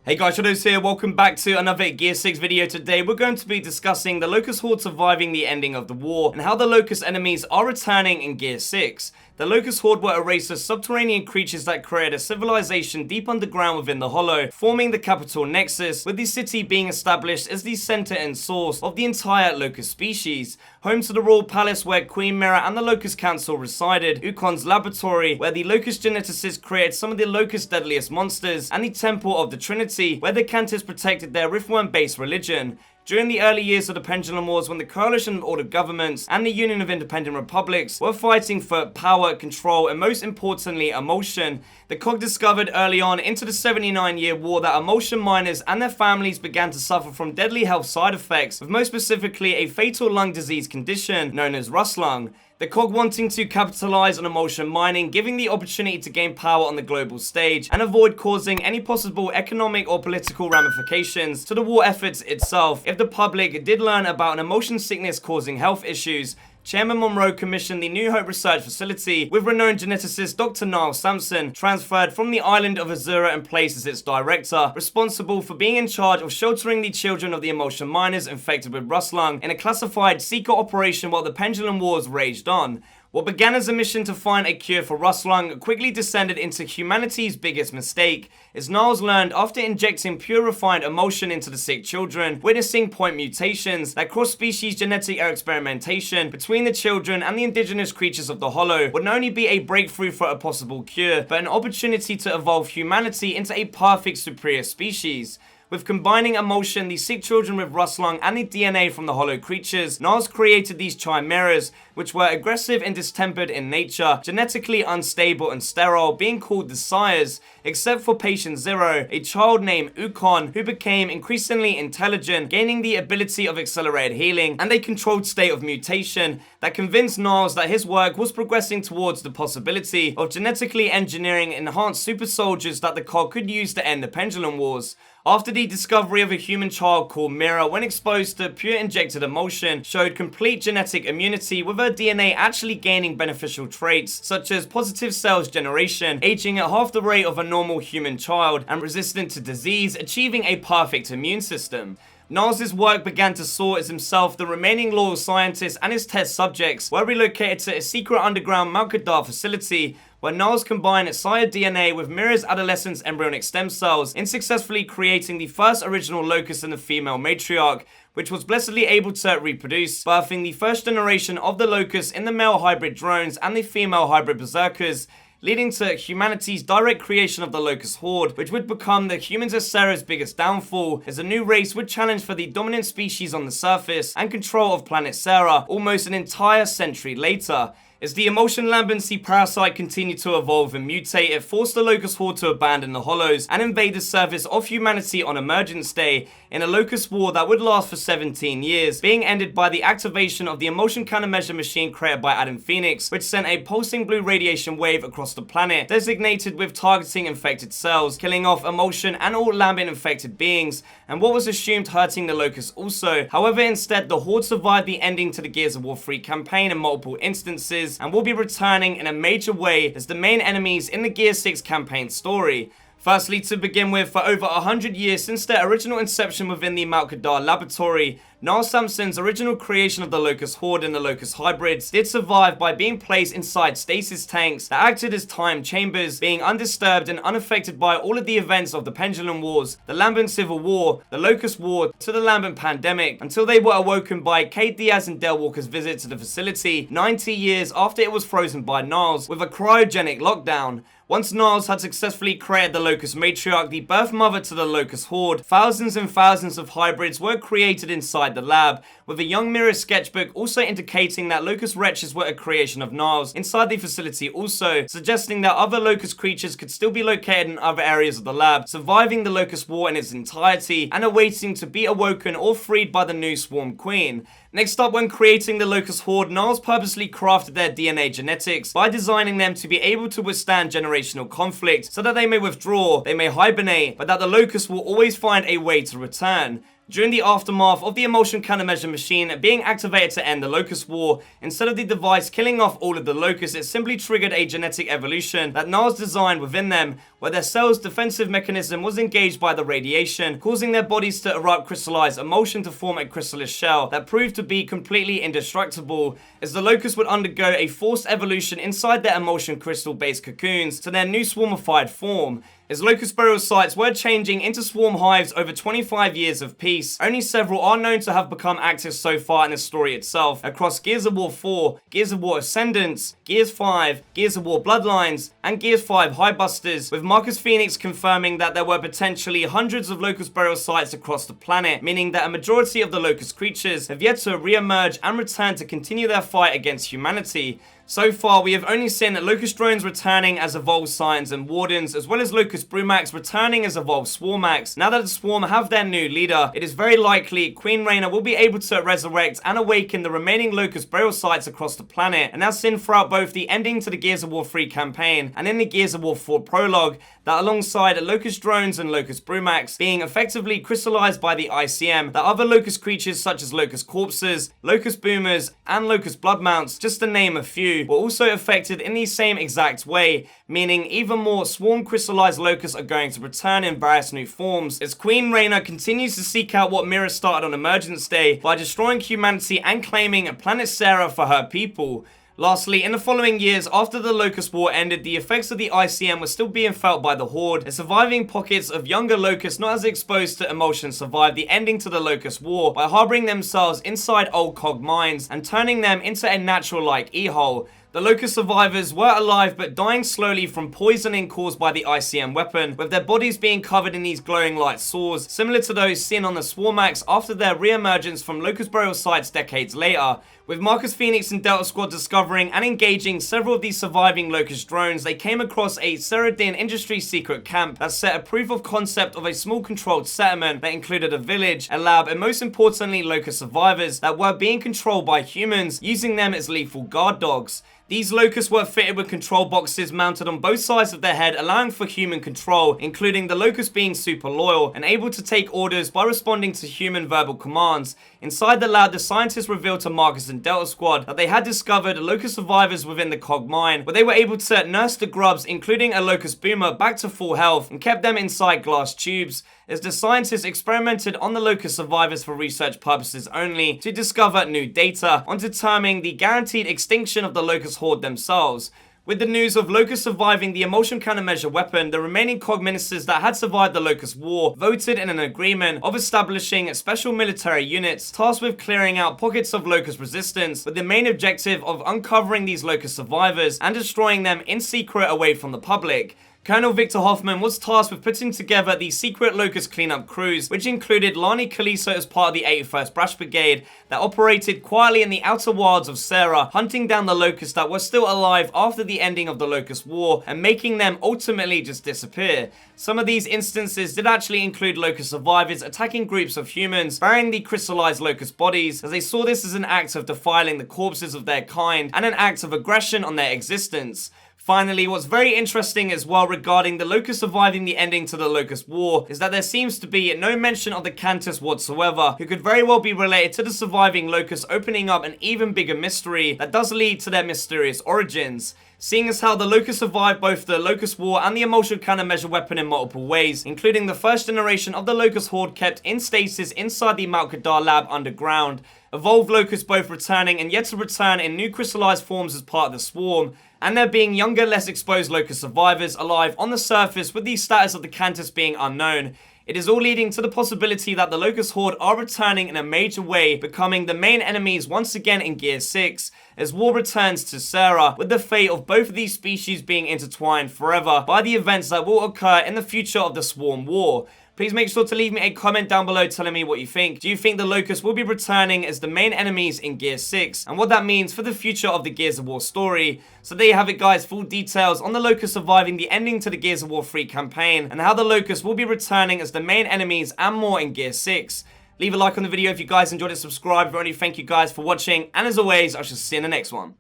Hey guys, Shadowz here, welcome back to another Gear 6 video. Today we're going to be discussing the Locust Horde surviving the ending of the war, and how the Locust enemies are returning in Gear 6. The Locust Horde were a race of subterranean creatures that created a civilization deep underground within the Hollow, forming the capital Nexus, with the city being established as the center and source of the entire Locust species. Home to the royal palace where Queen Mira and the Locust Council resided, Ukon's laboratory where the Locust geneticists created some of the Locust deadliest monsters, and the Temple of the Trinity where the Cantus protected their Riftworm-based religion. During the early years of the Pendulum Wars, when the Coalition of Ordered Governments and the Union of Independent Republics were fighting for power, control, and most importantly, emotion, the COG discovered early on into the 79-year war that emotion miners and their families began to suffer from deadly health side effects, with most specifically a fatal lung disease condition known as rust lung. The COG wanting to capitalize on emotion mining, giving the opportunity to gain power on the global stage and avoid causing any possible economic or political ramifications to the war efforts itself. If the public did learn about an emotion sickness causing health issues, Chairman Monroe commissioned the New Hope Research Facility with renowned geneticist Dr. Niall Sampson, transferred from the island of Azura and placed as its director, responsible for being in charge of sheltering the children of the emotion miners infected with rust lung in a classified secret operation while the Pendulum Wars raged on. What began as a mission to find a cure for rust lung quickly descended into humanity's biggest mistake, as Niles learned after injecting pure refined emotion into the sick children, witnessing point mutations, that cross-species genetic experimentation between the children and the indigenous creatures of the Hollow would not only be a breakthrough for a possible cure, but an opportunity to evolve humanity into a perfect superior species. With combining emotion, the sick children with rust lung, and the DNA from the Hollow creatures, Niles created these chimeras, which were aggressive and distempered in nature, genetically unstable and sterile, being called the Sires, except for Patient Zero, a child named Ukon, who became increasingly intelligent, gaining the ability of accelerated healing and a controlled state of mutation that convinced Niles that his work was progressing towards the possibility of genetically engineering enhanced super soldiers that the COG could use to end the Pendulum Wars. After the discovery of a human child called Mira, when exposed to pure injected emotion, showed complete genetic immunity, with her DNA actually gaining beneficial traits such as positive cells generation, aging at half the rate of a normal human child, and resistant to disease, achieving a perfect immune system. Niles' work began to soar as himself, the remaining loyal scientists, and his test subjects were relocated to a secret underground Malkadar facility, where Niles combined sire DNA with Mira's adolescent embryonic stem cells in successfully creating the first original Locust in the female matriarch, which was blessedly able to reproduce, birthing the first generation of the Locust in the male hybrid drones and the female hybrid berserkers, leading to humanity's direct creation of the Locust Horde, which would become the humans of Sarah's biggest downfall, as a new race would challenge for the dominant species on the surface and control of planet Sarah almost an entire century later. As the emotion lambency parasite continued to evolve and mutate, it forced the Locust Horde to abandon the Hollows and invade the surface of humanity on Emergence Day in a Locust War that would last for 17 years, being ended by the activation of the emotion countermeasure machine created by Adam Phoenix, which sent a pulsing blue radiation wave across the planet, designated with targeting infected cells, killing off emotion and all lambent infected beings, and what was assumed hurting the Locusts also. However, instead, the Horde survived the ending to the Gears of War 3 campaign in multiple instances, and will be returning in a major way as the main enemies in the Gear 6 campaign story. Firstly, to begin with, for over 100 years since their original inception within the Malkadar laboratory, Niall Sampson's original creation of the Locust Horde and the Locust Hybrids did survive by being placed inside stasis tanks that acted as time chambers, being undisturbed and unaffected by all of the events of the Pendulum Wars, the Lambent Civil War, the Locust War, to the Lambent Pandemic, until they were awoken by Kate Diaz and Del Walker's visit to the facility 90 years after it was frozen by Niles with a cryogenic lockdown. Once Niles had successfully created the Locust Matriarch, the birth mother to the Locust Horde, thousands and thousands of hybrids were created inside the lab, with a young Mira sketchbook also indicating that Locust wretches were a creation of Niles inside the facility also, suggesting that other Locust creatures could still be located in other areas of the lab, surviving the Locust War in its entirety and awaiting to be awoken or freed by the new Swarm Queen. Next up, when creating the Locust Horde, Niles purposely crafted their DNA genetics by designing them to be able to withstand generational conflict, so that they may withdraw, they may hibernate, but that the Locust will always find a way to return. During the aftermath of the emotion countermeasure machine being activated to end the Locust War, instead of the device killing off all of the Locusts, it simply triggered a genetic evolution that Niles designed within them, where their cell's defensive mechanism was engaged by the radiation, causing their bodies to erupt crystallized emulsion to form a chrysalis shell that proved to be completely indestructible, as the Locusts would undergo a forced evolution inside their emulsion crystal-based cocoons to their new swarmified form. As Locust burial sites were changing into swarm hives over 25 years of peace, only several are known to have become active so far in the story itself, across Gears of War 4, Gears of War Ascendance, Gears 5, Gears of War Bloodlines, and Gears 5 Highbusters, with Marcus Phoenix confirming that there were potentially hundreds of Locust burial sites across the planet, meaning that a majority of the Locust creatures have yet to re-emerge and return to continue their fight against humanity. So far, we have only seen Locust drones returning as evolved Scions and Wardens, as well as Locust Brumacs returning as evolved Swarmacs. Now that the Swarm have their new leader, it is very likely Queen Reyna will be able to resurrect and awaken the remaining Locust burial sites across the planet, and that's seen throughout both the ending to the Gears of War 3 campaign and in the Gears of War 4 prologue, that alongside Locust drones and Locust Brumacs being effectively crystallized by the ICM, that other Locust creatures such as Locust Corpses, Locust Boomers, and Locust Bloodmounts, just to name a few, were also affected in the same exact way, meaning even more swarm crystallized Locusts are going to return in various new forms, as Queen Reyna continues to seek out what Mira started on Emergence Day by destroying humanity and claiming Planet Sera for her people. Lastly, in the following years after the Locust War ended, the effects of the ICM were still being felt by the Horde, and surviving pockets of younger Locusts not as exposed to emulsion survived the ending to the Locust War by harboring themselves inside old cog mines and turning them into a natural-like e-hole. The Locust survivors were alive but dying slowly from poisoning caused by the ICM weapon, with their bodies being covered in these glowing light sores, similar to those seen on the Swarmacs after their re-emergence from Locust burial sites decades later. With Marcus Phoenix and Delta Squad discovering and engaging several of these surviving Locust drones, they came across a Ceridin industry secret camp that set a proof of concept of a small controlled settlement that included a village, a lab, and most importantly Locust survivors that were being controlled by humans, using them as lethal guard dogs. These Locusts were fitted with control boxes mounted on both sides of their head, allowing for human control, including the Locust being super loyal and able to take orders by responding to human verbal commands. Inside the lab, the scientists revealed to Marcus and Delta Squad that they had discovered Locust survivors within the cog mine, where they were able to nurse the grubs, including a Locust Boomer, back to full health and kept them inside glass tubes, as the scientists experimented on the Locust survivors for research purposes only to discover new data on determining the guaranteed extinction of the Locust Horde themselves. With the news of Locust surviving the emulsion countermeasure weapon, the remaining cog ministers that had survived the Locust War voted in an agreement of establishing special military units tasked with clearing out pockets of Locust resistance, with the main objective of uncovering these Locust survivors and destroying them in secret away from the public. Colonel Victor Hoffman was tasked with putting together the secret Locust cleanup crews, which included Lani Kaliso as part of the 81st Brash Brigade that operated quietly in the outer wilds of Sera, hunting down the Locusts that were still alive after the ending of the Locust War and making them ultimately just disappear. Some of these instances did actually include Locust survivors attacking groups of humans, burying the crystallized Locust bodies, as they saw this as an act of defiling the corpses of their kind and an act of aggression on their existence. Finally, what's very interesting as well regarding the Locust surviving the ending to the Locust War is that there seems to be no mention of the Cantus whatsoever, who could very well be related to the surviving Locusts, opening up an even bigger mystery that does lead to their mysterious origins. Seeing as how the Locust survived both the Locust War and the emulsion countermeasure weapon in multiple ways, including the first generation of the Locust Horde kept in stasis inside the Mount Kadar lab underground, evolved Locusts both returning and yet to return in new crystallized forms as part of the swarm, and there being younger, less exposed Locust survivors alive on the surface with the status of the Cantus being unknown. It is all leading to the possibility that the Locust Horde are returning in a major way, becoming the main enemies once again in Gear 6, as war returns to Sera, with the fate of both of these species being intertwined forever by the events that will occur in the future of the Swarm War. Please make sure to leave me a comment down below telling me what you think. Do you think the Locusts will be returning as the main enemies in Gear 6? And what that means for the future of the Gears of War story? So there you have it guys, full details on the Locusts surviving the ending to the Gears of War 3 campaign, and how the Locusts will be returning as the main enemies and more in Gear 6. Leave a like on the video if you guys enjoyed it, subscribe. Thank you guys for watching, and as always, I shall see you in the next one.